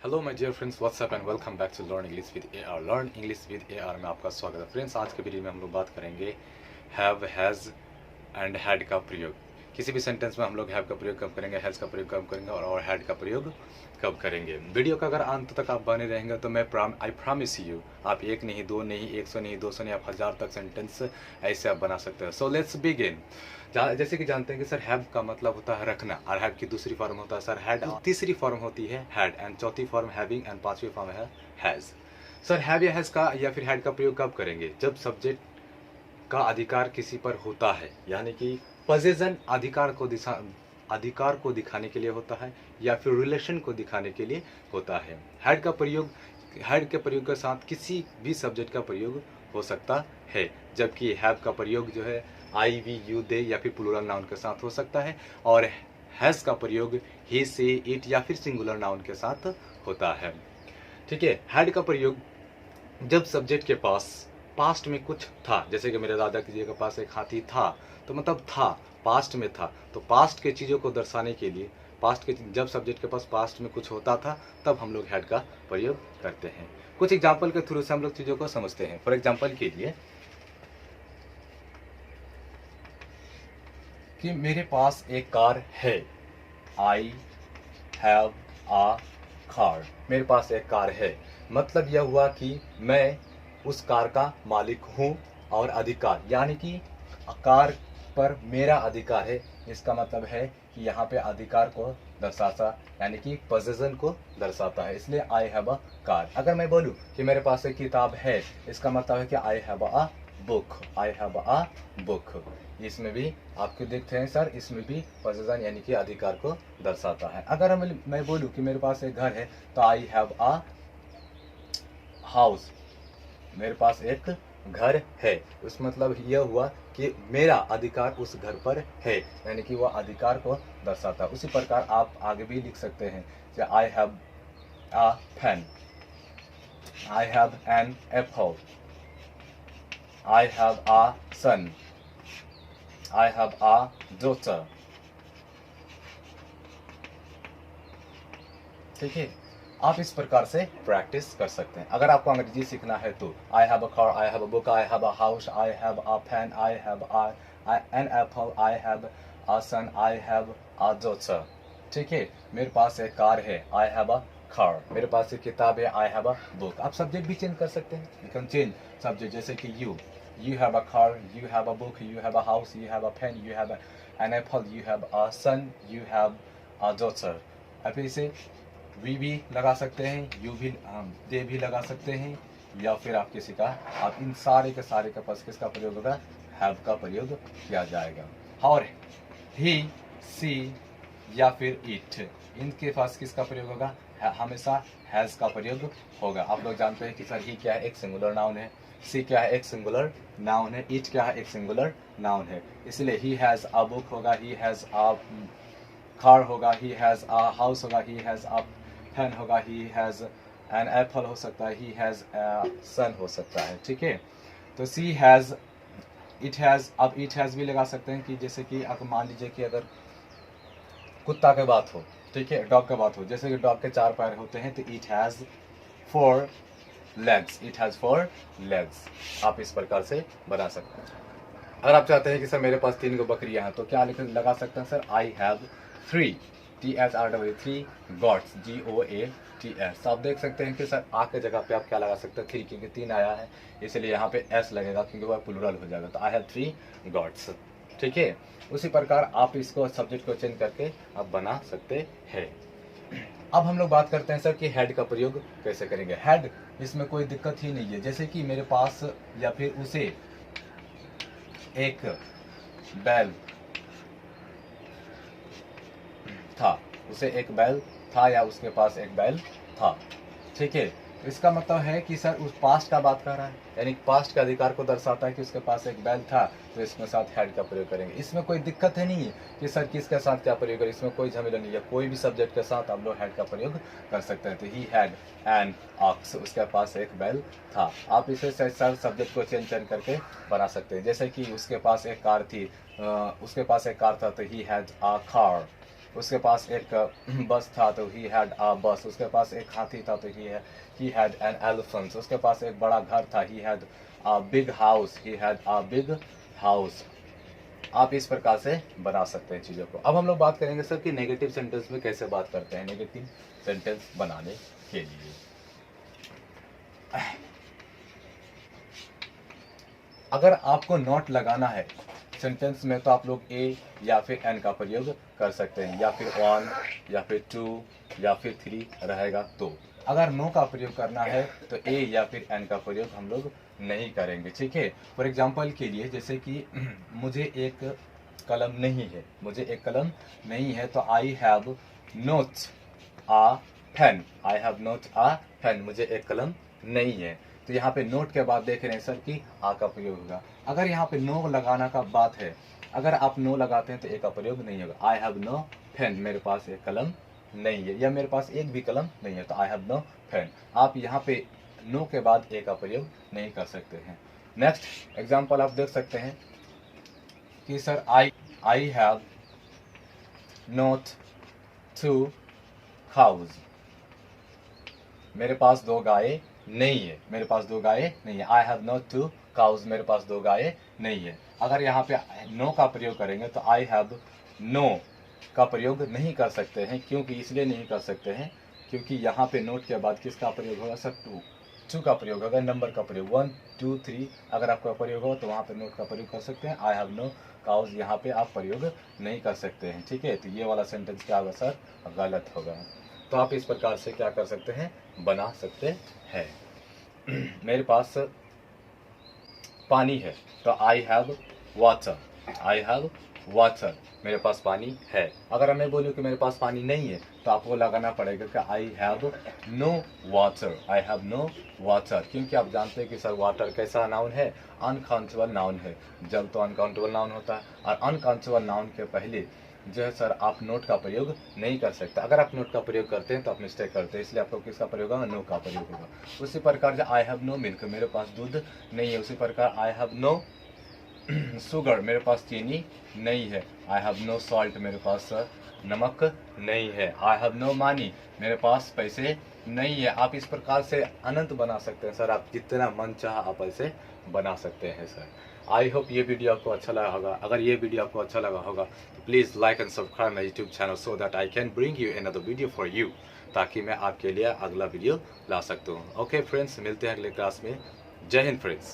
Hello my dear friends, what's up and welcome back to learn English with AR. Learn English with AR में आपका स्वागत है। Friends, आज के वीडियो में हम लोग बात करेंगे हैव, हैज़ एंड हैड का प्रयोग। किसी भी सेंटेंस में हम लोग हैव का प्रयोग कब करेंगे, हैज़ का प्रयोग कब करेंगे और हैड का प्रयोग कब करेंगे। वीडियो का अगर अंत तक आप बने रहेंगे तो आई प्रॉमिस यू, आप एक नहीं, दो नहीं, 100 नहीं, 200 नहीं, आप 1000 तक सेंटेंस ऐसे आप बना सकते हैं। So let's begin. जैसे कि जानते हैं कि सर हैव का मतलब होता है रखना, और हैव की दूसरी फॉर्म होता है सर हैड, तीसरी फॉर्म होती है हैड, एंड चौथी फॉर्म हैविंग, एंड पांचवी फॉर्म है हैज़। सर हैव या हैज़ का या फिर हैड का प्रयोग कब करेंगे? जब सब्जेक्ट का अधिकार किसी पर होता है, यानी कि पोजेशन अधिकार को दिखाने के लिए होता है या फिर रिलेशन को दिखाने के लिए होता है। हैड के प्रयोग के साथ किसी भी सब्जेक्ट का प्रयोग हो सकता है, जबकि हैव का प्रयोग जो है आई, वी, यू, दे या फिर प्लूरल नाउन के साथ हो सकता है, और हैज़ का प्रयोग ही, से, इट या फिर सिंगुलर नाउन के साथ होता है। ठीक है। हैड का प्रयोग जब सब्जेक्ट के पास पास्ट में कुछ था, जैसे कि मेरे दादा जी के पास एक हाथी था, तो मतलब था, पास्ट में था, तो पास्ट के चीज़ों को दर्शाने के लिए जब सब्जेक्ट के पास पास्ट में कुछ होता था तब हम लोग हैड का प्रयोग करते हैं। कुछ एग्जाम्पल के थ्रू से हम लोग चीज़ों को समझते हैं। फॉर एग्जाम्पल के लिए कि मेरे पास एक कार है, आई हैव आ कार। मेरे पास एक कार है, मतलब यह हुआ कि मैं उस कार का मालिक हूँ, और अधिकार यानी कि कार पर मेरा अधिकार है। इसका मतलब है कि यहाँ पे अधिकार को दर्शाता, यानी कि पोजेशन को दर्शाता है, इसलिए आई हैव अ कार। अगर मैं बोलूँ कि मेरे पास एक किताब है, इसका मतलब है कि I have a book, I have a book. इसमें भी आपको देखते हैं सर, इसमें भी पोजेशन यानी कि अधिकार को दर्शाता है। अगर मैं बोलूँ कि मेरे पास एक घर है, तो आई हैव अ हाउस, मेरे पास एक घर है, उस मतलब यह हुआ कि मेरा अधिकार उस घर पर है, यानी कि वह अधिकार को दर्शाता है। उसी प्रकार आप आगे भी लिख सकते हैं कि I have a pen, I have an apple, I have a son, I have a daughter. ठीक है। आप इस प्रकार से प्रैक्टिस कर सकते हैं। अगर आपको अंग्रेजी सीखना है तो I have a car, I have a book, I have a house, I have a pen, I have an apple, I have a son, I have a daughter. ठीक है। मेरे पास एक कार है, आई हैव अ कार। मेरे पास एक किताब है, I have a book. आप सब्जेक्ट भी चेंज कर सकते हैं, यू कैन चेंज सब्जेक्ट, जैसे कि you have a car, you have a book, you have a house, you have a pen, you have an apple, you have a son, you have a daughter। आप इसे we भी लगा सकते हैं, you भी, दे भी लगा सकते हैं, या फिर आप किसी का, आप इन सारे के पास किसका प्रयोग होगा? हैव का प्रयोग किया जाएगा। और ही, सी या फिर इट, इनके पास किसका प्रयोग होगा? हमेशा हैज़ का प्रयोग होगा। आप लोग जानते हैं कि सर ही क्या है? एक सिंगुलर नाउन है। सी क्या है? एक सिंगुलर नाउन है। इट क्या है? एक सिंगुलर नाउन है। इसलिए ही हैज़ अ बुक होगा, ही हैज़ अ कार होगा, ही हैज़ अ हाउस होगा, ही हैज़ अ पेन होगा, ही हैज़ एन एप्पल हो सकता है, ही हैज़ सन हो सकता है। ठीक है। तो सी हैज़, इट हैज़, अब इट हैज़ भी लगा सकते हैं कि जैसे कि अगर मान लीजिए कि अगर कुत्ता की बात हो, ठीक है, डॉग की बात हो, जैसे कि डॉग के 4 पैर होते हैं, तो it has 4 legs, it has 4 legs. आप इस प्रकार से बना सकते हैं। अगर आप चाहते हैं कि सर मेरे पास 3 गो बकरियां हैं, तो क्या लगा सकते हैं sir? I have 3, THRW 3 gots, GOATS। तो आप देख सकते हैं कि सर आ के जगह पे आप क्या लगा सकते हैं? 3, क्योंकि 3 आया है, इसलिए यहाँ पे S लगेगा, क्योंकि वह प्लूरल हो जाएगा। तो आई हैव 3 गॉट्स। ठीक है। उसी प्रकार आप इसको सब्जेक्ट को चेंज करके आप बना सकते हैं। अब हम लोग बात करते हैं सर कि हैड का प्रयोग कैसे करेंगे। हैड, इसमें कोई दिक्कत ही नहीं है। जैसे कि मेरे पास या फिर उसे एक बैल था, उसे एक बैल था या उसके पास एक बैल था। ठीक है। तो इसका मतलब है कि सर उस पास्ट का बात कर रहा है, यानी पास्ट के अधिकार को दर्शाता है कि उसके पास एक बैल था, तो इसमें साथ हैड का प्रयोग करेंगे। इसमें कोई दिक्कत है नहीं है कि सर किसके साथ क्या प्रयोग करें, इसमें कोई झमेला नहीं है। कोई भी सब्जेक्ट के साथ आप लोग हैड का प्रयोग कर सकते हैं। तो ही हैड एन ऑक्स, उसके पास एक बैल था। आप इसे सर सब्जेक्ट को चेंज करके बना सकते हैं। जैसे कि उसके पास एक कार थी, उसके पास एक कार था, तो ही हैड अ कार। उसके पास एक बस था तो ही हैड अ बस, उसके पास एक हाथी था तो ही हैड एन एलिफेंट, उसके पास एक बड़ा घर था, he had a big house, he had a big house. आप इस प्रकार से बना सकते हैं चीज़ों को। अब हम लोग बात करेंगे सर कि नेगेटिव सेंटेंस में कैसे बात करते हैं, नेगेटिव सेंटेंस बनाने के लिए। अगर आपको नॉट लगाना है सेंटेंस में तो आप लोग ए या फिर एन का प्रयोग कर सकते हैं, या फिर वन या फिर टू या फिर थ्री रहेगा तो। अगर नो का प्रयोग करना है तो ए या फिर एन का प्रयोग हम लोग नहीं करेंगे, ठीक है। फॉर एग्जाम्पल के लिए जैसे कि मुझे एक कलम नहीं है, मुझे एक कलम नहीं है तो I have not a pen, I have not a pen, मुझे एक कलम नहीं है। तो यहाँ पे नोट के बाद देख रहे हैं सर कि आ का प्रयोग होगा। अगर यहाँ पे नो लगाना का बात है, अगर आप नो लगाते हैं तो ए का प्रयोग नहीं होगा। आई हैव नो पेन, मेरे पास एक कलम नहीं है, या मेरे पास एक भी कलम नहीं है तो आई हैव नो पेन। आप यहाँ पे नो के बाद ए का प्रयोग नहीं कर सकते हैं। नेक्स्ट एग्जाम्पल आप देख सकते हैं कि sir I have not two cows, मेरे पास दो गाय नहीं है, मेरे पास दो गाय नहीं है। I have not two cows, मेरे पास दो गाय नहीं है। अगर यहाँ पे नो का प्रयोग करेंगे तो आई हैव नो का प्रयोग नहीं कर सकते हैं। क्योंकि इसलिए नहीं कर सकते हैं क्योंकि यहाँ पे नोट के बाद किसका प्रयोग होगा सर, टू का प्रयोग होगा, नंबर का प्रयोग 1 2 3 अगर आपका प्रयोग हो तो वहाँ पे नोट का प्रयोग कर सकते हैं। आई हैव नो काउज यहाँ पे आप प्रयोग नहीं कर सकते हैं, ठीक है। तो ये वाला सेंटेंस क्या होगा सर, गलत होगा। तो आप इस प्रकार से क्या कर सकते हैं, बना सकते हैं। मेरे पास पानी है तो I have water, I have water, मेरे पास पानी है। अगर मैं बोलूँ कि मेरे पास पानी नहीं है तो आपको लगाना पड़ेगा कि I have no water, I have no water. क्योंकि आप जानते हैं कि सर वाटर कैसा नाउन है, अनकाउंटेबल नाउन है। जब तो अनकाउंटेबल नाउन होता है, और अनकाउंटेबल नाउन के पहले जो है सर आप नोट का प्रयोग नहीं कर सकते। अगर आप नोट का प्रयोग करते हैं तो आप मिस्टेक करते हैं, इसलिए आपको किसका प्रयोग होगा, नो का प्रयोग होगा। उसी प्रकार जो आई हैव नो मिल्क, मेरे पास दूध नहीं है। उसी प्रकार आई हैव नो शुगर, मेरे पास चीनी नहीं है। आई हैव नो सॉल्ट, मेरे पास नमक नहीं है। आई हैव नो मनी, मेरे पास पैसे नहीं है। आप इस प्रकार से अनंत बना सकते हैं सर, आप जितना मन चाह आप ऐसे बना सकते हैं सर। आई होप ये वीडियो आपको अच्छा लगा होगा। अगर ये वीडियो आपको अच्छा लगा होगा तो please like and subscribe my YouTube channel so that I can bring you another video for you, ताकि मैं आपके लिए अगला वीडियो ला सकता हूँ। ओके फ्रेंड्स, मिलते हैं अगले क्लास में। जय हिंद फ्रेंड्स।